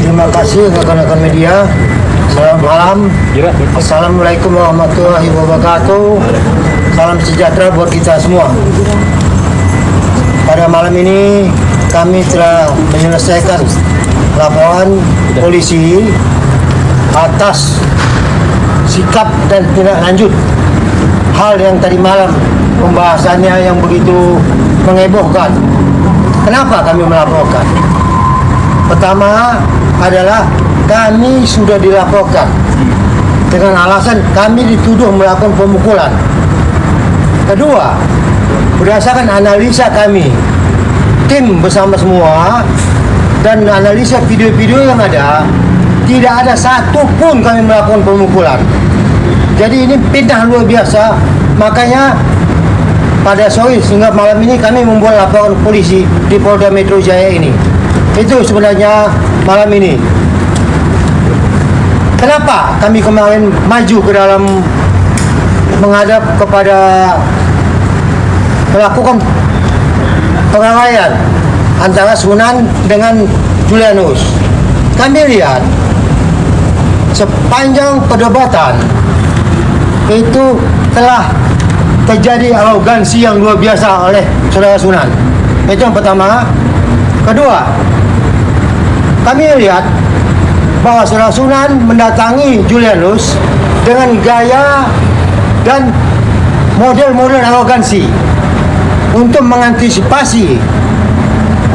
Terima kasih rekan-rekan media. Selamat malam. Assalamualaikum warahmatullahi wabarakatuh. Salam sejahtera buat kita semua. Pada malam ini kami telah menyelesaikan laporan polisi atas sikap dan tindak lanjut hal yang tadi malam pembahasannya yang begitu menghebohkan. Kenapa kami melaporkan? Pertama adalah kami sudah dilaporkan dengan alasan kami dituduh melakukan pemukulan. Kedua, berdasarkan analisa kami, tim bersama semua dan analisa video-video yang ada, tidak ada satu pun kami melakukan pemukulan. Jadi ini fitnah luar biasa. Makanya pada sore hingga malam ini kami membuat laporan polisi di Polda Metro Jaya ini. Itu sebenarnya malam ini. Kenapa kami kemarin maju ke dalam menghadap kepada melakukan pengawayan antara Sunan dengan Julianus? Kami lihat sepanjang perdebatan itu telah terjadi arogansi yang luar biasa oleh saudara Sunan. Itu yang pertama. Kedua, kami lihat bahwa saudara Sunan mendatangi Julianus dengan gaya dan model-model arogansi untuk mengantisipasi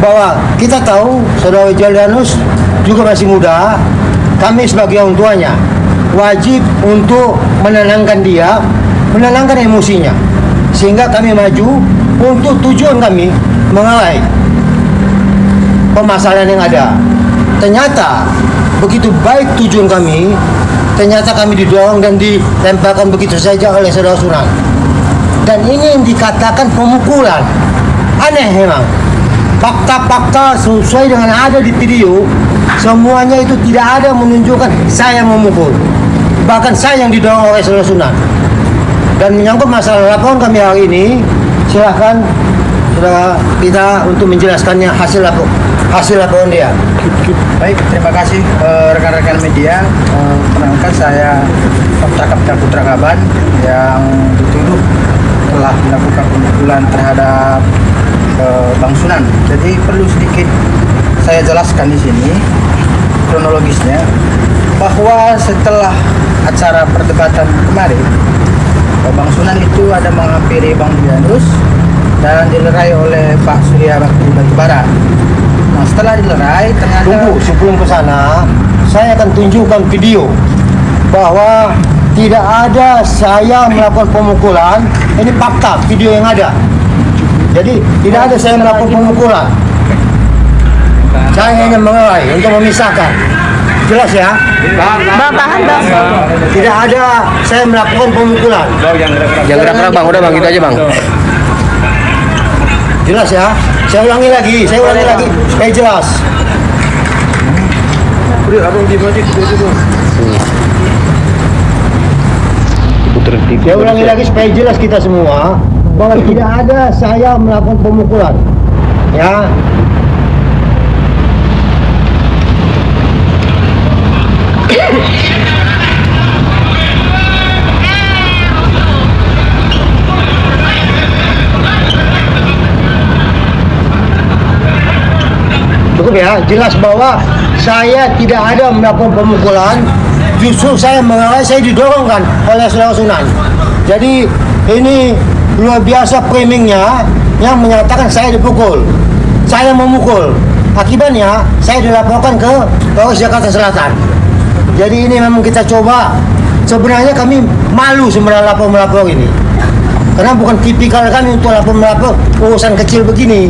bahwa kita tahu saudara Julianus juga masih muda. Kami sebagai orang tuanya wajib untuk menenangkan dia, menenangkan emosinya, sehingga kami maju untuk tujuan kami mengawal permasalahan yang ada. Ternyata begitu baik tujuan kami, ternyata kami didorong dan dilemparkan begitu saja oleh saudara Sunan. Dan ini yang dikatakan pemukulan. Aneh memang. Fakta-fakta sesuai dengan ada di video, semuanya itu tidak ada menunjukkan saya memukul. Bahkan saya yang didorong oleh saudara Sunan. Dan menyangkut masalah laporan kami hari ini, silahkan saudara kita untuk menjelaskannya hasil laporan dia. Baik, terima kasih rekan-rekan media. Perkenalkan saya Kapta Putra Kaban yang dituduh telah melakukan pemukulan terhadap Bang Sunan. Jadi perlu sedikit saya jelaskan di sini kronologisnya bahwa setelah acara perdebatan kemarin, Bang Sunan itu ada menghampiri Bang Julianus dan dilerai oleh Pak Surya Bakti Batubara. Nah, setelah dilerai ternyata... Tunggu, sebelum ke sana, saya akan tunjukkan video bahwa tidak ada saya melakukan pemukulan. Ini fakta video yang ada. Jadi tidak ada saya melakukan pemukulan. Saya hanya mengelai untuk memisahkan. Jelas ya? Bang, tahan bang. Tidak ada saya melakukan pemukulan. Jangan gerak-gerak bang, udah bang, gitu aja bang. Jelas ya? Saya ulangi lagi supaya jelas. Saya ulangi lagi supaya jelas kita semua bahwa tidak ada saya melakukan pemukulan. Ya. Cukup ya, jelas bahwa saya tidak ada melakukan pemukulan. Justru saya mengalami, saya didorongkan oleh saudara Sunan. Jadi ini luar biasa framingnya yang menyatakan saya dipukul, saya memukul. Akibatnya saya dilaporkan ke Polres Jakarta Selatan. Jadi ini memang kita coba. Sebenarnya kami malu sebenarnya melapor ini, karena bukan tipikal kami untuk melapor urusan kecil begini.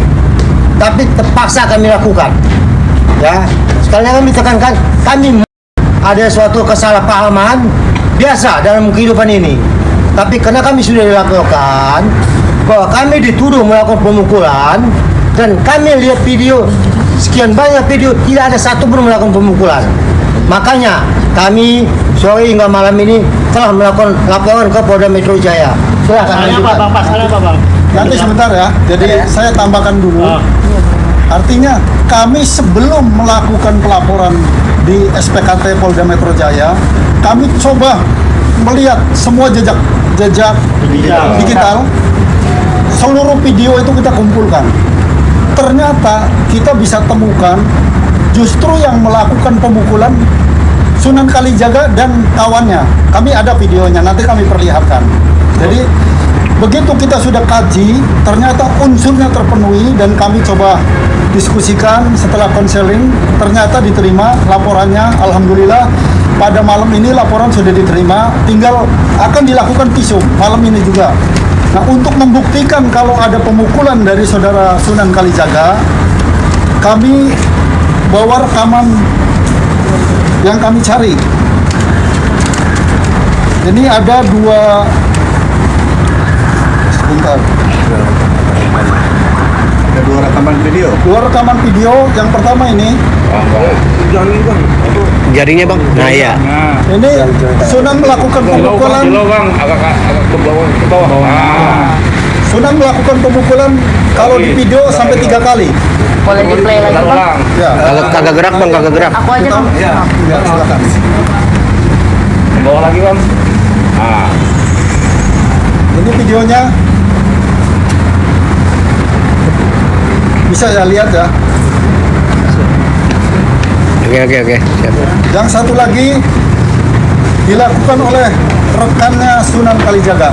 Tapi terpaksa kami lakukan. Ya, sekalian kami tekankan, kami ada suatu kesalahpahaman biasa dalam kehidupan ini. Tapi karena kami sudah dilaporkan bahwa kami dituduh melakukan pemukulan dan kami lihat video, sekian banyak video, tidak ada satu pun melakukan pemukulan. Makanya kami sore hingga malam ini telah melakukan laporan ke Polda Metro Jaya. Silakan lanjutkan. Bang, pasalnya apa bang? Nanti sebentar ya. Jadi saya tambahkan dulu. Artinya kami sebelum melakukan pelaporan di SPKT Polda Metro Jaya, kami coba melihat semua jejak digital. Seluruh video itu kita kumpulkan. Ternyata kita bisa temukan justru yang melakukan pemukulan Sunan Kalijaga dan kawannya. Kami ada videonya, nanti kami perlihatkan. Jadi begitu kita sudah kaji, ternyata unsurnya terpenuhi dan kami coba diskusikan setelah konseling, ternyata diterima laporannya. Alhamdulillah pada malam ini laporan sudah diterima, tinggal akan dilakukan visum malam ini juga. Nah, untuk membuktikan kalau ada pemukulan dari saudara Sunan Kalijaga, kami bawa rekaman yang kami cari. Ini ada sebentar. Ada 2 rekaman video. 2 rekaman video. Yang pertama ini. Jarinya bang. Nah iya. Ini Sunan melakukan pemukulan. Bang, agak ke bawah. Sunan melakukan pemukulan kalau di video sampai 3 kali. Boleh di play lagi bang? Ya. Kagak gerak bang, kagak gerak. Aku aja bang. Ya, silakan. Ke bawah lagi bang. Ini videonya. Bisa ya lihat ya. Oke. Siap. Yang satu lagi dilakukan oleh rekannya Sunan Kalijaga.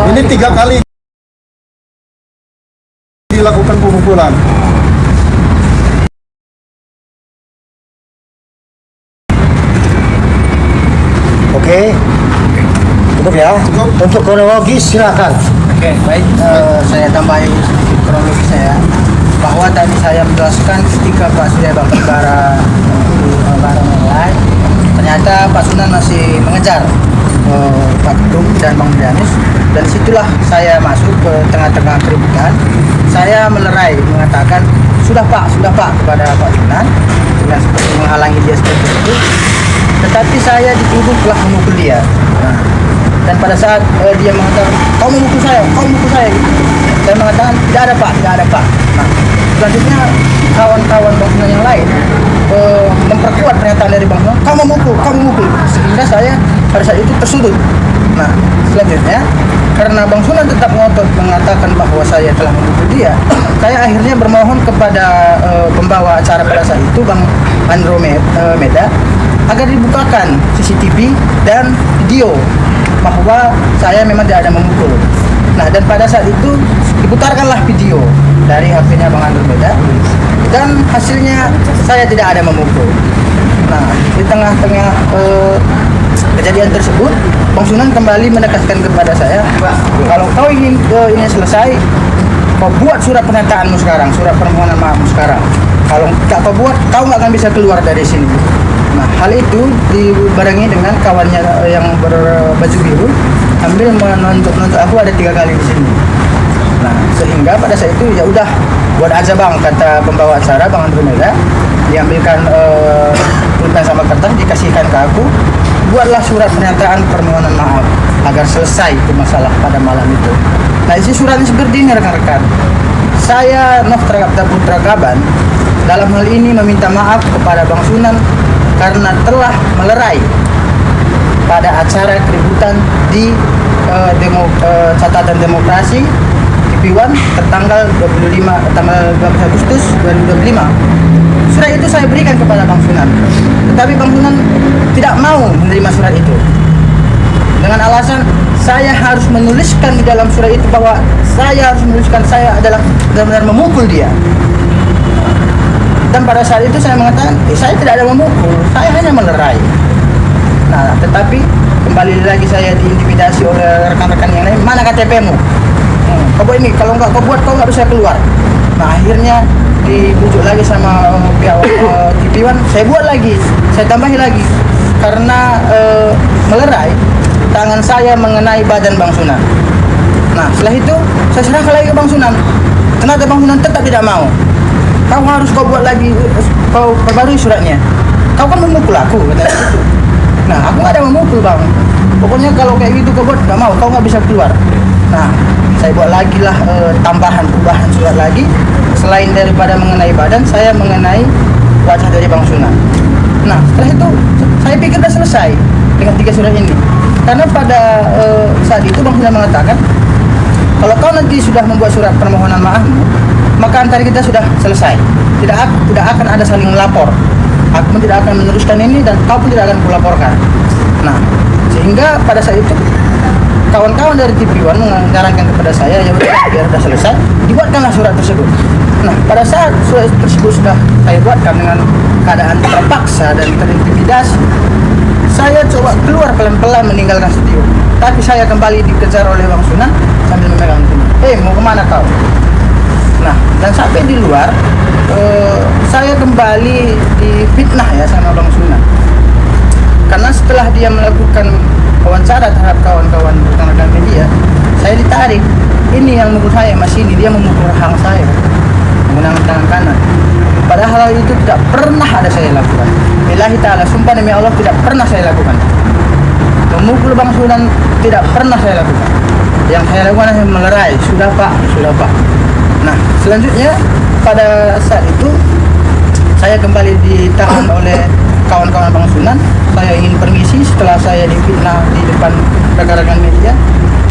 Ini 3 kali dilakukan pemukulan. Oke. Cukup ya. Untuk kronologis silakan. Oke, baik. Saya tambahin kronologi saya bahwa tadi saya menjelaskan ketika Pak Surya Bakti Bara barang yang lain, ternyata Pak Sunan masih mengejar Pak Ketum dan Bang Dianus, dan situlah saya masuk ke tengah-tengah keributan. Saya melerai mengatakan sudah Pak kepada Pak Sunan dengan seperti menghalangi dia seperti itu. Tetapi saya dituduh telah memukul dia. Nah, dan pada saat dia mengatakan kau memukul saya gitu. Saya mengatakan tidak ada Pak. Nah, selanjutnya kawan-kawan Bang Sunan yang lain memperkuat pernyataan dari Bang Sunan, kau memukul, sehingga saya pada saat itu tersudut. Nah, selanjutnya karena Bang Sunan tetap ngotot mengatakan bahwa saya telah memukul dia, saya akhirnya bermohon kepada pembawa acara pada saat itu, Bang Andromeda, agar dibukakan CCTV dan video bahwa saya memang tidak ada memukul. Nah, dan pada saat itu diputarkanlah video dari HP-nya Bang Andromeda dan hasilnya saya tidak ada memukul. Nah, di tengah-tengah kejadian tersebut, Bang Sunan kembali menekankan kepada saya, kalau kau ingin ini selesai, kau buat surat pernyataanmu sekarang, surat permohonan maafmu sekarang. Kalau tak kau buat, kau nggak akan bisa keluar dari sini. Nah, hal itu dibarengi dengan kawannya yang berbaju biru ambil menunjuk aku ada 3 kali di sini. Nah, sehingga pada saat itu ya udah buat aja Bang, kata pembawa acara Bang Andromeda, diambilkan pulpen sama kertas dikasihkan ke aku, buatlah surat pernyataan permohonan maaf agar selesai itu masalah pada malam itu. Nah, isi suratnya seperti ini rekan-rekan. Saya Noh Putra Kaban dalam hal ini meminta maaf kepada Bang Sunan karena telah melerai pada acara keributan di catatan demokrasi TV1 tertanggal 12 Agustus 2025. Surat itu saya berikan kepada Bang Sunan, tetapi Bang Sunan tidak mau menerima surat itu dengan alasan saya harus menuliskan di dalam surat itu bahwa saya harus menuliskan saya adalah benar-benar memukul dia. Dan pada saat itu saya mengatakan, saya tidak ada memukul, saya hanya melerai. Nah, tetapi kembali lagi saya diintimidasi oleh rekan-rekan yang lain, mana KTP-mu? Kau buat ini, kalau nggak kau buat, kau nggak bisa keluar. Nah, akhirnya dibujuk lagi sama pihak TV1, saya buat lagi, saya tambahi lagi. Karena melerai, tangan saya mengenai badan Bang Sunan. Nah, setelah itu saya serahkan lagi ke Bang Sunan. Ternyata Bang Sunan tetap tidak mau. Kau harus buat lagi, kau perbarui suratnya. Kau kan memukul aku, katanya gitu. Nah, aku nggak ada memukul Bang. Pokoknya kalau kayak gitu kau buat, nggak mau, kau nggak bisa keluar. Nah, saya buat lagi lah perubahan surat lagi. selain daripada mengenai badan, saya mengenai wajah dari Bang Sunan. Nah, setelah itu saya pikir sudah selesai dengan 3 surat ini. Karena pada saat itu Bang Sunan mengatakan, kalau kau nanti sudah membuat surat permohonan maafmu, maka antara kita sudah selesai. Tidak akan ada saling melapor. Aku pun tidak akan meneruskan ini dan kau pun tidak akan kulaporkan. Nah, sehingga pada saat itu kawan-kawan dari TV One menyarankan kepada saya, ya udah biar sudah selesai, dibuatkanlah surat tersebut. Nah, pada saat surat tersebut sudah saya buatkan dengan keadaan terpaksa dan terintimidasi, saya coba keluar pelan-pelan meninggalkan studio. Tapi saya kembali dikejar oleh Bang Sunan sambil memegang tinju. Mau kemana kau? Nah, dan sampai di luar, saya kembali difitnah ya sama Bang Sunan. Karena setelah dia melakukan wawancara terhadap kawan-kawan rekan-rekan media, saya ditarik. Ini yang menurut saya masih ini, dia memukul rahang saya menggunakan tangan kanan. Padahal hal itu tidak pernah ada saya lakukan. Billahi ta'ala, sumpah demi Allah tidak pernah saya lakukan. Memukul Bang Sunan tidak pernah saya lakukan. Yang saya lakukan hanya melerai, sudah pak. Nah, selanjutnya pada saat itu saya kembali ditahan oleh kawan-kawan Bang Sunan. Saya ingin permisi setelah saya difitnah di depan rekan-rekan media.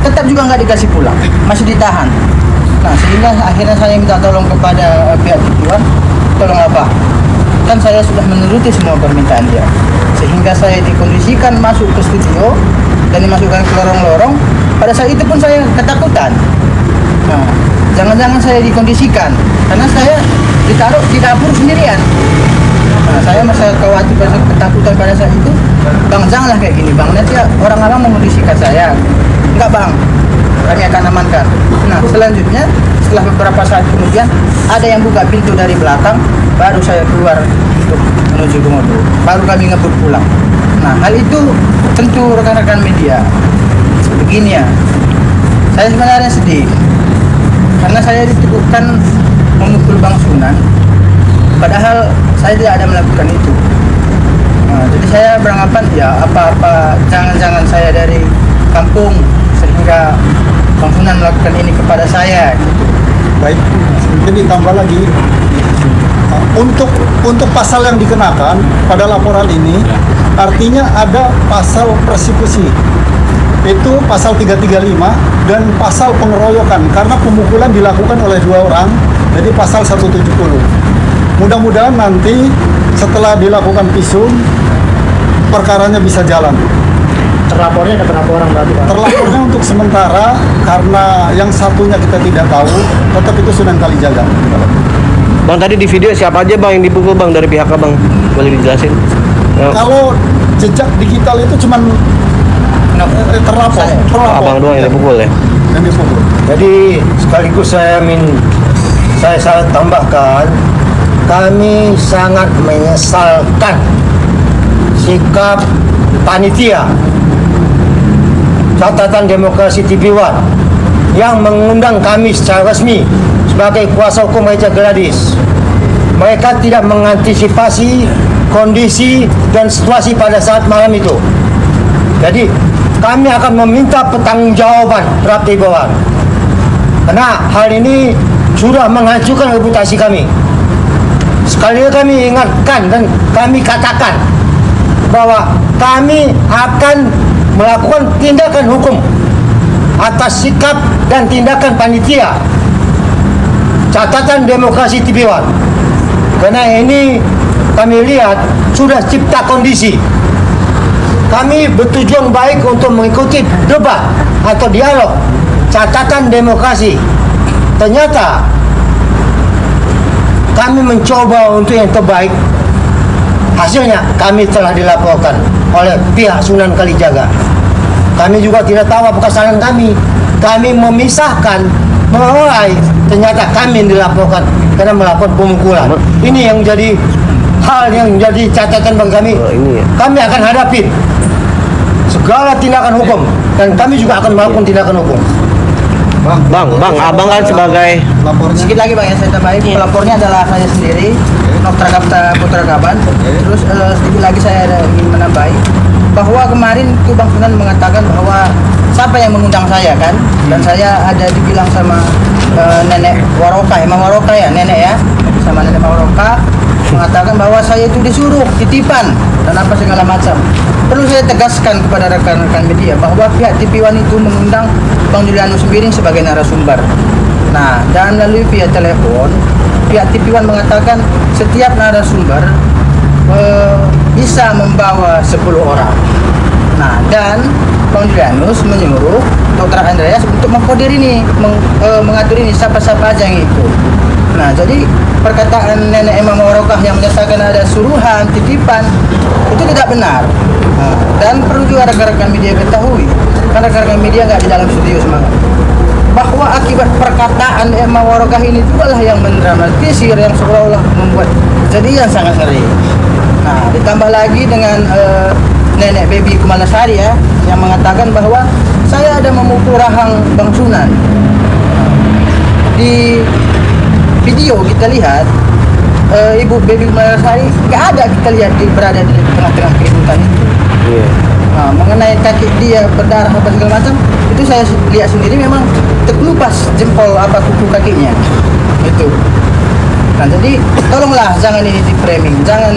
Tetap juga nggak dikasih pulang, masih ditahan. Nah, sehingga akhirnya saya minta tolong kepada pihak tujuan, tolong apa? Kan saya sudah menuruti semua permintaan dia. Sehingga saya dikondisikan masuk ke studio dan dimasukkan ke lorong-lorong. Pada saat itu pun saya ketakutan. Nah, jangan-jangan saya dikondisikan karena saya ditaruh di dapur sendirian. Nah, saya masih khawatir, ketakutan pada saat itu. Bang, janganlah kayak gini bang, nanti orang-orang mengondisikan saya. Enggak bang, kami akan amankan. Nah, selanjutnya setelah beberapa saat kemudian ada yang buka pintu dari belakang, baru saya keluar untuk menuju ke mobil. Baru kami ngebut pulang. Nah, hal itu tentu rekan-rekan media begini ya, saya sebenarnya sedih karena saya dituduhkan memukul Bang Sunan, padahal saya tidak ada melakukan itu. Nah, jadi saya beranggapan ya apa-apa, jangan-jangan saya dari kampung sehingga Bang Sunan melakukan ini kepada saya gitu. Baik, mungkin ditambah lagi untuk pasal yang dikenakan pada laporan ini, artinya ada pasal persekusi, itu pasal 335 dan pasal pengeroyokan karena pemukulan dilakukan oleh 2 orang, jadi pasal 170. Mudah-mudahan nanti setelah dilakukan visum perkaranya bisa jalan. Terlapornya ada berapa orang berarti Pak? Terlapornya untuk sementara karena yang satunya kita tidak tahu, tetap itu Sunan Kalijaga. Bang, tadi di video siapa aja bang yang dipukul bang dari pihak abang? Boleh dijelasin? Kalau jejak digital itu cuman terlapor. Abang doang yang dipukul ya? Yang dipukul. Jadi sekaligus saya tambahkan, kami sangat menyesalkan sikap panitia Catatan Demokrasi TV One yang mengundang kami secara resmi sebagai kuasa hukum Gereja Gladys. Mereka tidak mengantisipasi kondisi dan situasi pada saat malam itu. Jadi kami akan meminta pertanggungjawaban terhadap TV One karena hal ini sudah menghancurkan reputasi kami. Sekali lagi kami ingatkan dan kami katakan bahwa kami akan melakukan tindakan hukum atas sikap dan tindakan panitia Catatan Demokrasi TV One. Karena ini kami lihat sudah cipta kondisi. Kami bertujuan baik untuk mengikuti debat atau dialog Catatan Demokrasi. Ternyata kami mencoba untuk yang terbaik. Hasilnya kami telah dilaporkan oleh pihak Sunan Kalijaga. Kami juga tidak tahu apa kesalahan kami. Kami memisahkan, melerai. Ternyata kami yang dilaporkan karena melakukan pemukulan. Ini yang jadi hal yang jadi catatan bagi kami. Kami akan hadapi segala tindakan hukum dan kami juga akan melakukan tindakan hukum. Bang, abang kan sebagai Sedikit lagi bang, yang saya tambahin, pelapornya adalah saya sendiri, Noktra Kapta Putra Kaban. Terus sedikit lagi saya ingin menambahi bahwa kemarin itu Bang Sunan mengatakan bahwa siapa yang mengundang saya kan, dan saya ada dibilang sama nenek Waroka, Imam Waroka ya, nenek ya, sama nenek Waroka mengatakan bahwa saya itu disuruh titipan dan apa segala macam. Perlu saya tegaskan kepada rekan-rekan media bahwa pihak TV One itu mengundang Bang Julianus Sembiring sebagai narasumber. Nah, dan melalui via telepon, pihak TV One mengatakan setiap narasumber bisa membawa 10 orang. Nah, dan Bang Julianus menyuruh Dr. Andreas untuk mengkodir ini, mengatur ini siapa-siapa aja yang ikut. Nah, jadi perkataan nenek Imam Warokah yang menyatakan ada suruhan, titipan, itu tidak benar. Nah, dan perlu juga rekan-rekan media ketahui, karena rekan-rekan media nggak di dalam studio semangat, bahwa akibat perkataan Imam Warokah ini itulah yang mendramatisir, yang seolah-olah membuat kejadian sangat ngeri. Nah, ditambah lagi dengan nenek Baby Kumalasari ya, yang mengatakan bahwa saya ada memukul rahang Bang Sunan. Di video kita lihat Ibu Baby Kumalasari nggak ada kita lihat berada di tengah-tengah keributan itu. Nah, mengenai kaki dia berdarah apa segala macam, itu saya lihat sendiri memang terkelupas jempol apa kuku kakinya itu. Nah, jadi tolonglah jangan ini di framing, jangan